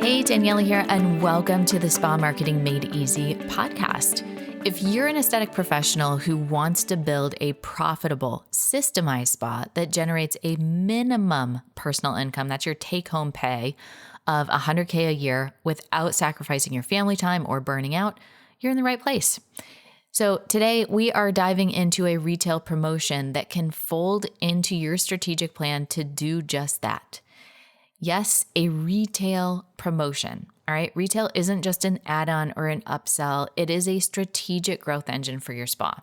Hey, Daniela here, and welcome to the Spa Marketing Made Easy podcast. If you're an aesthetic professional who wants to build a profitable, systemized spa that generates a minimum personal income, that's your take-home pay of $100K a year without sacrificing your family time or burning out, you're in the right place. So today we are diving into a retail promotion that can fold into your strategic plan to do just that. Yes, a retail promotion. All right. Retail isn't just an add-on or an upsell. It is a strategic growth engine for your spa.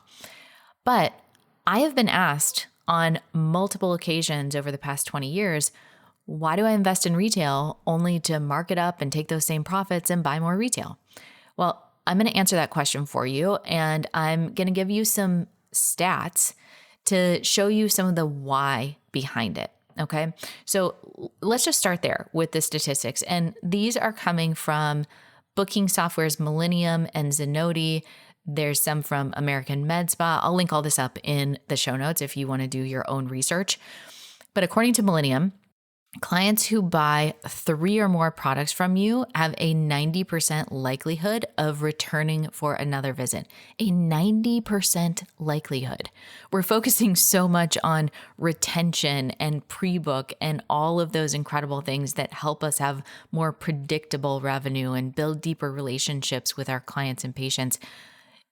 But I have been asked on multiple occasions over the past 20 years, why do I invest in retail only to mark it up and take those same profits and buy more retail? Well, I'm going to answer that question for you, and I'm going to give you some stats to show you some of the why behind it. Okay, so let's just start there with the statistics. And these are coming from booking softwares Millennium and Zenoti. There's some from American Med Spa. I'll link all this up in the show notes if you want to do your own research. But according to Millennium, clients who buy 3 or more products from you have a 90% likelihood of returning for another visit. A 90% likelihood. We're focusing so much on retention and pre-book and all of those incredible things that help us have more predictable revenue and build deeper relationships with our clients and patients.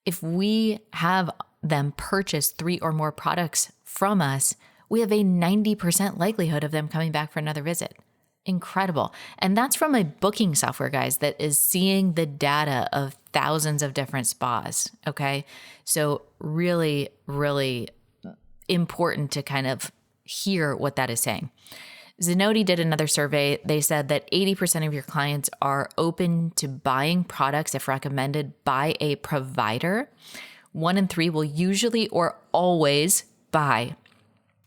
If we have them purchase 3 or more products from us, we have a 90% likelihood of them coming back for another visit. Incredible. And that's from a booking software, guys, that is seeing the data of thousands of different spas. Okay. So really, really important to kind of hear what that is saying. Zenoti did another survey. They said that 80% of your clients are open to buying products if recommended by a provider. 1 in 3 will usually or always buy.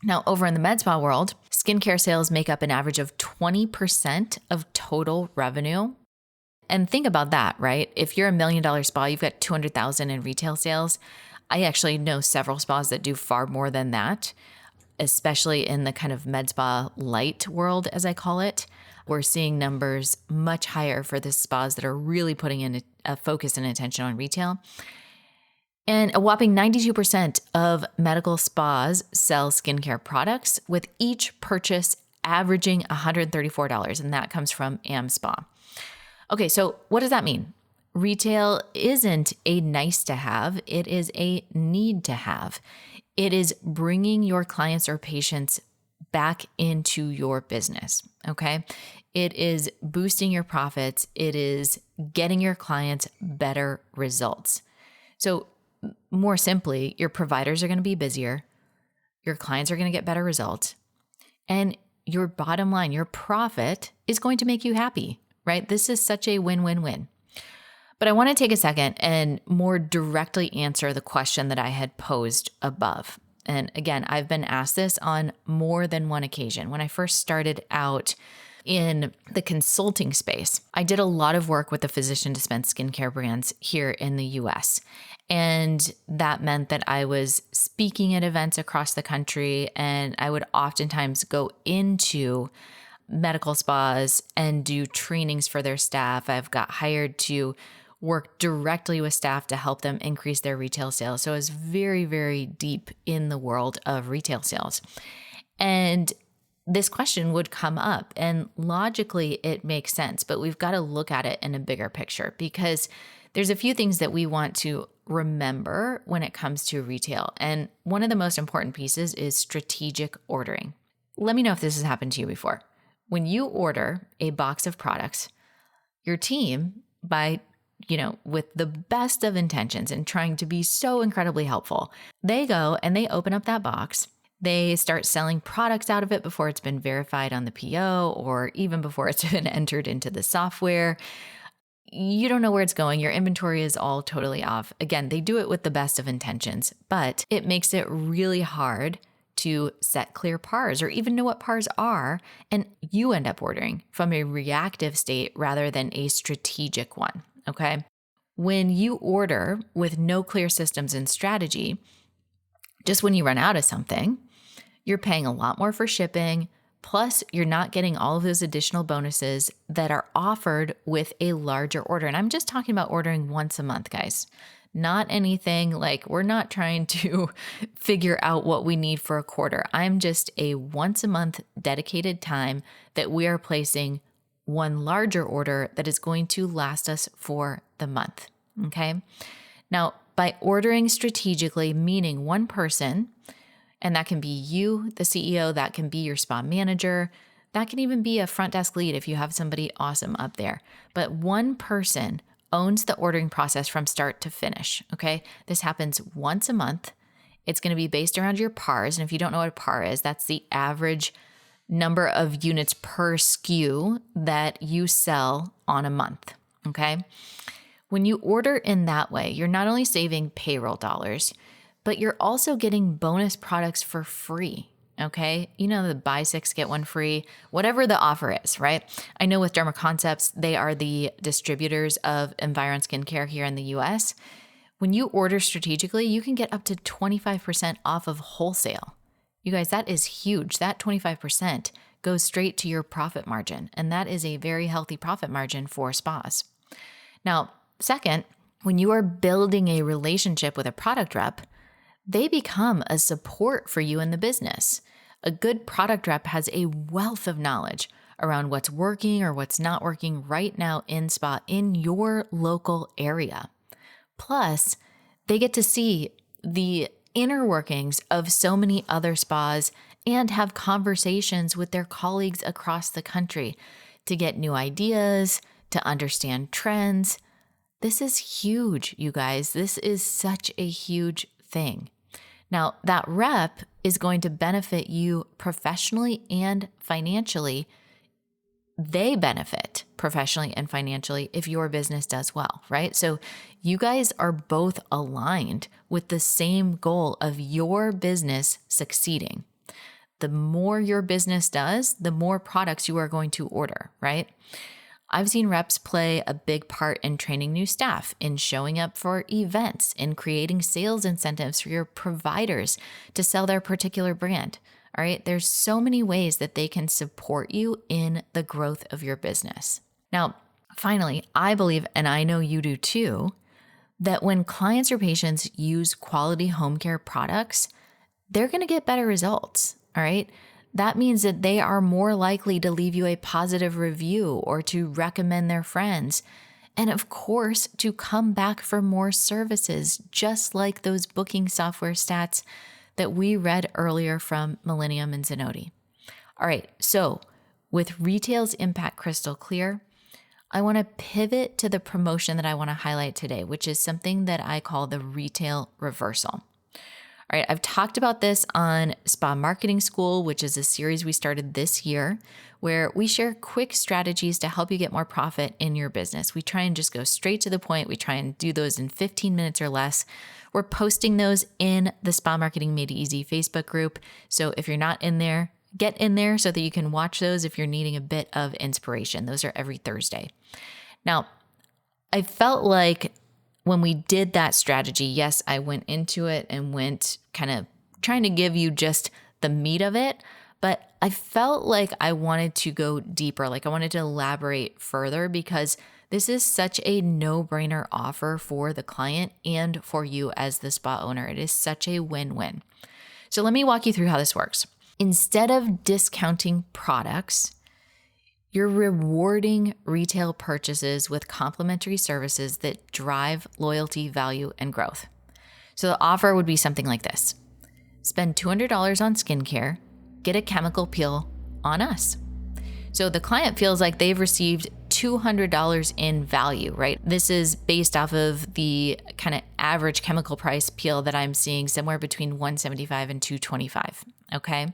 Now, over in the med spa world, skincare sales make up an average of 20% of total revenue. And think about that, right? If you're $1 million spa, you've got $200,000 in retail sales. I actually know several spas that do far more than that, especially in the kind of med spa light world, as I call it. We're seeing numbers much higher for the spas that are really putting in a focus and attention on retail. And a whopping 92% of medical spas sell skincare products, with each purchase averaging $134, and that comes from AmSpa. Okay, so what does that mean? Retail isn't a nice to have, it is a need to have. It is bringing your clients or patients back into your business, okay? It is boosting your profits. It is getting your clients better results. So more simply, your providers are going to be busier, your clients are going to get better results, and your bottom line, your profit is going to make you happy, right? This is such a win-win-win. But I want to take a second and more directly answer the question that I had posed above. And again, I've been asked this on more than one occasion. When I first started out in the consulting space, I did a lot of work with the physician-dispensed skincare brands here in the US. And that meant that I was speaking at events across the country, and I would oftentimes go into medical spas and do trainings for their staff. I've got hired to work directly with staff to help them increase their retail sales. So I was very, very deep in the world of retail sales. And this question would come up, and logically it makes sense, but we've got to look at it in a bigger picture, because there's a few things that we want to remember when it comes to retail. And one of the most important pieces is strategic ordering. Let me know if this has happened to you before. When you order a box of products, your team, with the best of intentions and trying to be so incredibly helpful, they go and they open up that box. They start selling products out of it before it's been verified on the PO or even before it's been entered into the software. You don't know where it's going. Your inventory is all totally off. Again, they do it with the best of intentions, but it makes it really hard to set clear PARs or even know what PARs are. And you end up ordering from a reactive state rather than a strategic one. Okay. When you order with no clear systems and strategy, just when you run out of something, you're paying a lot more for shipping, Plus, you're not getting all of those additional bonuses that are offered with a larger order. And I'm just talking about ordering once a month, guys. Not anything like we're not trying to figure out what we need for a quarter. I'm just a once a month dedicated time that we are placing one larger order that is going to last us for the month. Okay. Now, by ordering strategically, meaning one person, and that can be you, the CEO, that can be your spa manager, that can even be a front desk lead if you have somebody awesome up there. But one person owns the ordering process from start to finish, okay? This happens once a month. It's going to be based around your PARs. And if you don't know what a PAR is, that's the average number of units per SKU that you sell on a month, okay? When you order in that way, you're not only saving payroll dollars, but you're also getting bonus products for free, okay? You know, the buy 6, get 1 free, whatever the offer is, right? I know with Derma Concepts, they are the distributors of Environ Skincare here in the US. When you order strategically, you can get up to 25% off of wholesale. You guys, that is huge. That 25% goes straight to your profit margin, and that is a very healthy profit margin for spas. Now, second, when you are building a relationship with a product rep, they become a support for you in the business. A good product rep has a wealth of knowledge around what's working or what's not working right now in spa in your local area. Plus, they get to see the inner workings of so many other spas and have conversations with their colleagues across the country to get new ideas, to understand trends. This is huge, you guys. This is such a huge thing. Now, that rep is going to benefit you professionally and financially. They benefit professionally and financially if your business does well, right? So you guys are both aligned with the same goal of your business succeeding. The more your business does, the more products you are going to order, right? I've seen reps play a big part in training new staff, in showing up for events, in creating sales incentives for your providers to sell their particular brand. All right. There's so many ways that they can support you in the growth of your business. Now, finally, I believe, and I know you do too, that when clients or patients use quality home care products, they're going to get better results. All right. That means that they are more likely to leave you a positive review or to recommend their friends. And of course, to come back for more services, just like those booking software stats that we read earlier from Millennium and Zenoti. All right, so with retail's impact crystal clear, I want to pivot to the promotion that I want to highlight today, which is something that I call the retail reversal. All right, I've talked about this on Spa Marketing School, which is a series we started this year, where we share quick strategies to help you get more profit in your business. We try and just go straight to the point. We try and do those in 15 minutes or less. We're posting those in the Spa Marketing Made Easy Facebook group. So if you're not in there, get in there so that you can watch those if you're needing a bit of inspiration. Those are every Thursday. Now, I felt like when we did that strategy, yes, I went into it and went kind of trying to give you just the meat of it, but I felt like I wanted to go deeper, like I wanted to elaborate further because this is such a no-brainer offer for the client and for you as the spa owner. It is such a win-win. So let me walk you through how this works. Instead of discounting products, you're rewarding retail purchases with complimentary services that drive loyalty, value, and growth. So the offer would be something like this. Spend $200 on skincare, get a chemical peel on us. So the client feels like they've received $200 in value, right? This is based off of the kind of average chemical price peel that I'm seeing somewhere between $175 and $225, okay?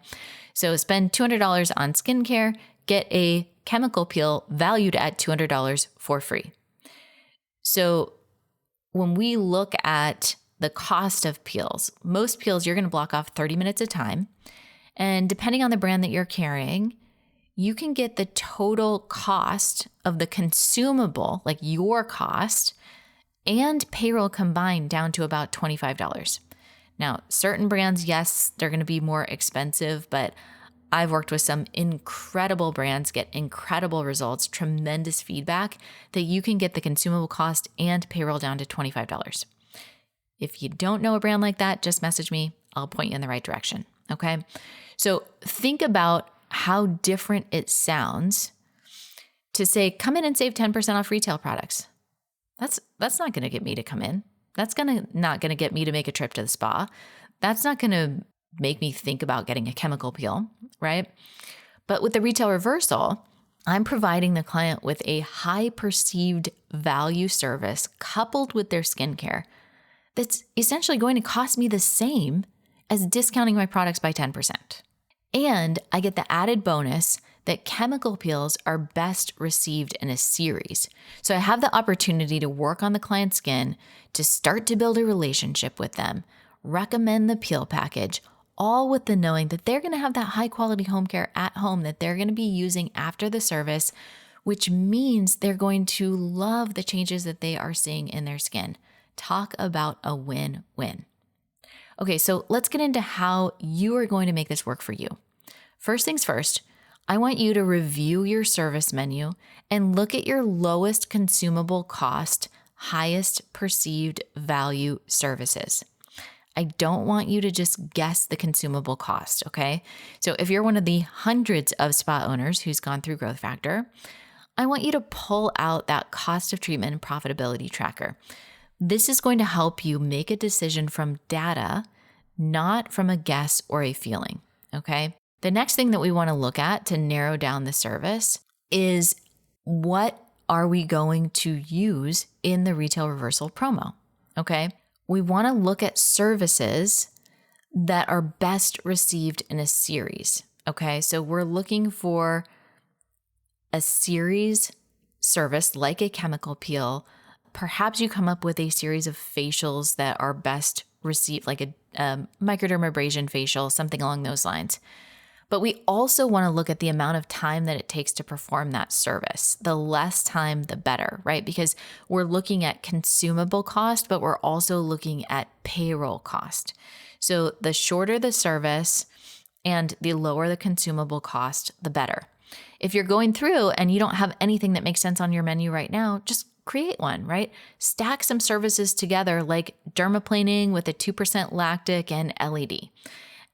So spend $200 on skincare, get a chemical peel valued at $200 for free. So when we look at the cost of peels, most peels, you're going to block off 30 minutes of time. And depending on the brand that you're carrying, you can get the total cost of the consumable, like your cost, and payroll combined down to about $25. Now, certain brands, yes, they're going to be more expensive, but I've worked with some incredible brands, get incredible results, tremendous feedback that you can get the consumable cost and payroll down to $25. If you don't know a brand like that, just message me. I'll point you in the right direction. Okay. So think about how different it sounds to say, come in and save 10% off retail products. That's not going to get me to come in. That's not going to get me to make a trip to the spa. That's not going to make me think about getting a chemical peel, right? But with the retail reversal, I'm providing the client with a high perceived value service coupled with their skincare that's essentially going to cost me the same as discounting my products by 10%. And I get the added bonus that chemical peels are best received in a series. So I have the opportunity to work on the client's skin, to start to build a relationship with them, recommend the peel package, all with the knowing that they're going to have that high quality home care at home that they're going to be using after the service, which means they're going to love the changes that they are seeing in their skin. Talk about a win-win. Okay, so let's get into how you are going to make this work for you. First things first, I want you to review your service menu and look at your lowest consumable cost, highest perceived value services. I don't want you to just guess the consumable cost, okay? So if you're one of the hundreds of spa owners who's gone through Growth Factor, I want you to pull out that cost of treatment and profitability tracker. This is going to help you make a decision from data, not from a guess or a feeling, okay? The next thing that we want to look at to narrow down the service is, what are we going to use in the retail reversal promo, okay? We want to look at services that are best received in a series, okay? So we're looking for a series service like a chemical peel. Perhaps you come up with a series of facials that are best received, like a microdermabrasion facial, something along those lines. But we also want to look at the amount of time that it takes to perform that service. The less time, the better, right? Because we're looking at consumable cost, but we're also looking at payroll cost. So the shorter the service and the lower the consumable cost, the better. If you're going through and you don't have anything that makes sense on your menu right now, just create one, right? Stack some services together like dermaplaning with a 2% lactic and LED.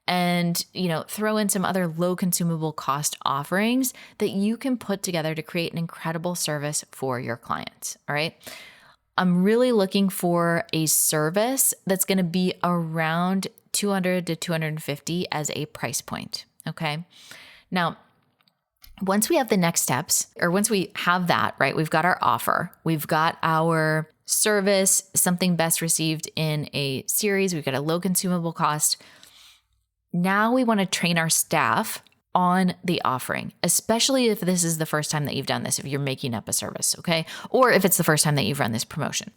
And, throw in some other low consumable cost offerings that you can put together to create an incredible service for your clients. All right. I'm really looking for a service that's going to be around $200 to $250 as a price point. Okay. Now, once we have the next steps, or once we have that, right, we've got our offer, we've got our service, something best received in a series, we've got a low consumable cost. Now we want to train our staff on the offering, especially if this is the first time that you've done this, if you're making up a service, okay? Or if it's the first time that you've run this promotion.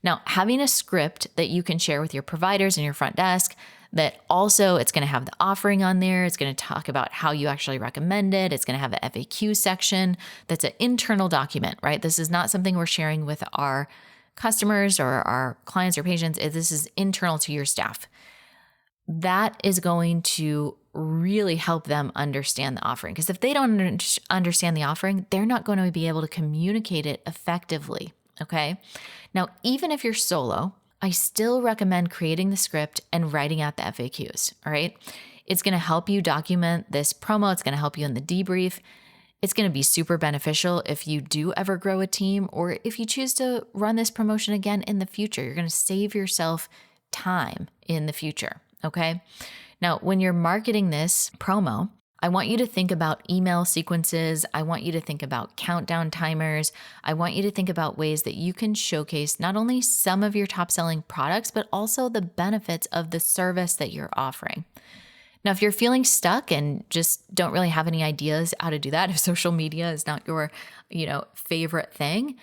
Now, having a script that you can share with your providers and your front desk, that also it's going to have the offering on there. It's going to talk about how you actually recommend it. It's going to have an FAQ section that's an internal document, right? This is not something we're sharing with our customers or our clients or patients. This is internal to your staff. That is going to really help them understand the offering. Because if they don't understand the offering, they're not going to be able to communicate it effectively, okay? Now, even if you're solo, I still recommend creating the script and writing out the FAQs, all right? It's going to help you document this promo. It's going to help you in the debrief. It's going to be super beneficial if you do ever grow a team, or if you choose to run this promotion again in the future. You're going to save yourself time in the future. Okay. Now, when you're marketing this promo, I want you to think about email sequences. I want you to think about countdown timers. I want you to think about ways that you can showcase not only some of your top selling products, but also the benefits of the service that you're offering. Now, if you're feeling stuck and just don't really have any ideas how to do that, if social media is not your, favorite thing,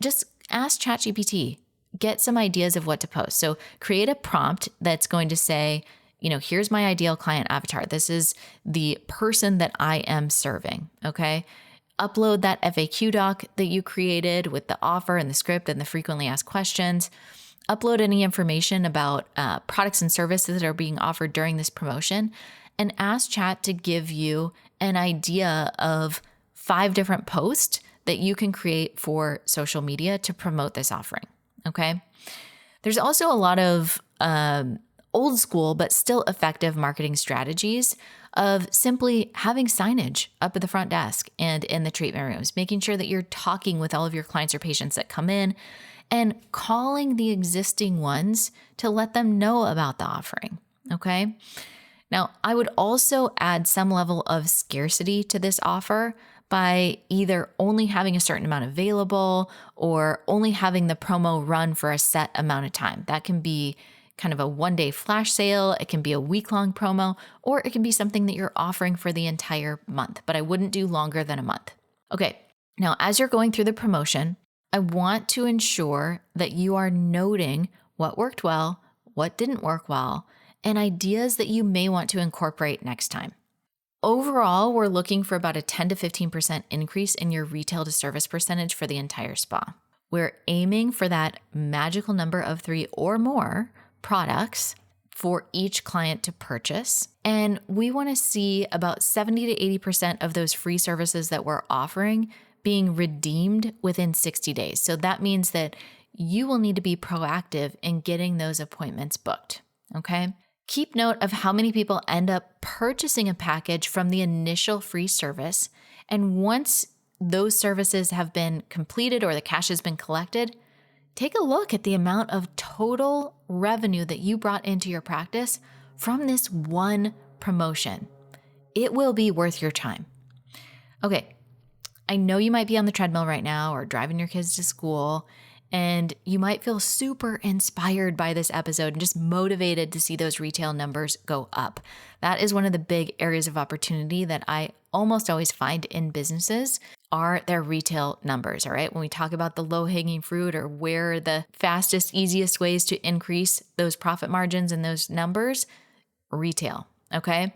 just ask ChatGPT. Get some ideas of what to post. So create a prompt that's going to say, here's my ideal client avatar. This is the person that I am serving. Okay. Upload that FAQ doc that you created with the offer and the script and the frequently asked questions. Upload any information about products and services that are being offered during this promotion, and ask chat to give you an idea of 5 different posts that you can create for social media to promote this offering. Okay. There's also a lot of old school, but still effective marketing strategies of simply having signage up at the front desk and in the treatment rooms, making sure that you're talking with all of your clients or patients that come in and calling the existing ones to let them know about the offering. Okay. Now, I would also add some level of scarcity to this offer by either only having a certain amount available or only having the promo run for a set amount of time. That can be kind of a one-day flash sale. It can be a week-long promo, or it can be something that you're offering for the entire month, but I wouldn't do longer than a month. Okay, now as you're going through the promotion, I want to ensure that you are noting what worked well, what didn't work well, and ideas that you may want to incorporate next time. Overall, we're looking for about a 10 to 15% increase in your retail to service percentage for the entire spa. We're aiming for that magical number of 3 or more products for each client to purchase. And we want to see about 70 to 80% of those free services that we're offering being redeemed within 60 days. So that means that you will need to be proactive in getting those appointments booked. Okay. Keep note of how many people end up purchasing a package from the initial free service. And once those services have been completed or the cash has been collected, take a look at the amount of total revenue that you brought into your practice from this one promotion. It will be worth your time. Okay, I know you might be on the treadmill right now or driving your kids to school, and you might feel super inspired by this episode and just motivated to see those retail numbers go up. That is one of the big areas of opportunity that I almost always find in businesses are their retail numbers, all right? When we talk about the low-hanging fruit or where the fastest, easiest ways to increase those profit margins and those numbers, retail, okay?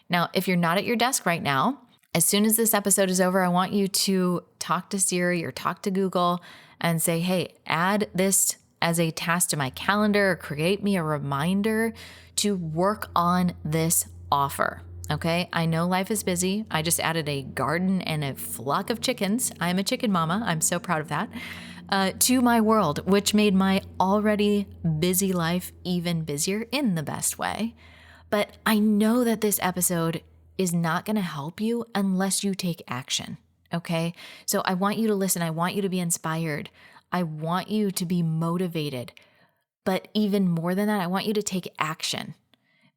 Now, if you're not at your desk right now, as soon as this episode is over, I want you to talk to Siri or talk to Google and say, hey, add this as a task to my calendar or create me a reminder to work on this offer. Okay, I know life is busy. I just added a garden and a flock of chickens. I'm a chicken mama. I'm so proud of that. To my world, which made my already busy life even busier in the best way. But I know that this episode is not going to help you unless you take action. Okay, so I want you to listen. I want you to be inspired. I want you to be motivated. But even more than that, I want you to take action.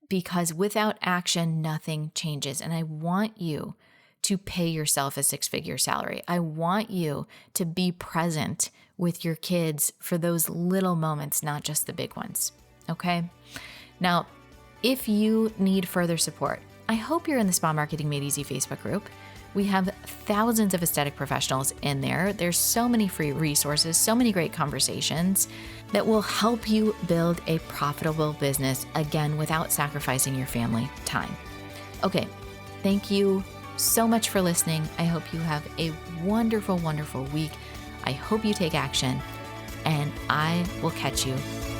Because without action, nothing changes. And I want you to pay yourself a 6-figure salary. I want you to be present with your kids for those little moments, not just the big ones. Okay? Now, if you need further support, I hope you're in the Spa Marketing Made Easy Facebook group. We have thousands of aesthetic professionals in there. There's so many free resources, so many great conversations that will help you build a profitable business, again, without sacrificing your family time. Okay, thank you so much for listening. I hope you have a wonderful, wonderful week. I hope you take action, and I will catch you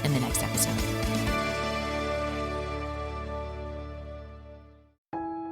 in the next episode.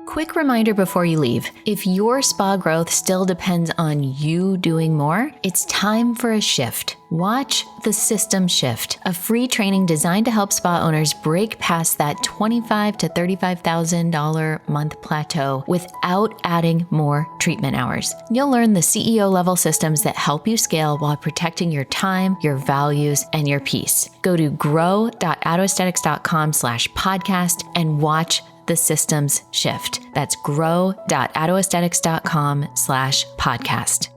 Quick reminder before you leave, if your spa growth still depends on you doing more, it's time for a shift. Watch The System Shift, a free training designed to help spa owners break past that $25,000 to $35,000 month plateau without adding more treatment hours. You'll learn the CEO level systems that help you scale while protecting your time, your values, and your peace. Go to grow.addoaesthetics.com/podcast and watch The Systems Shift. That's grow.addoaesthetics.com/podcast.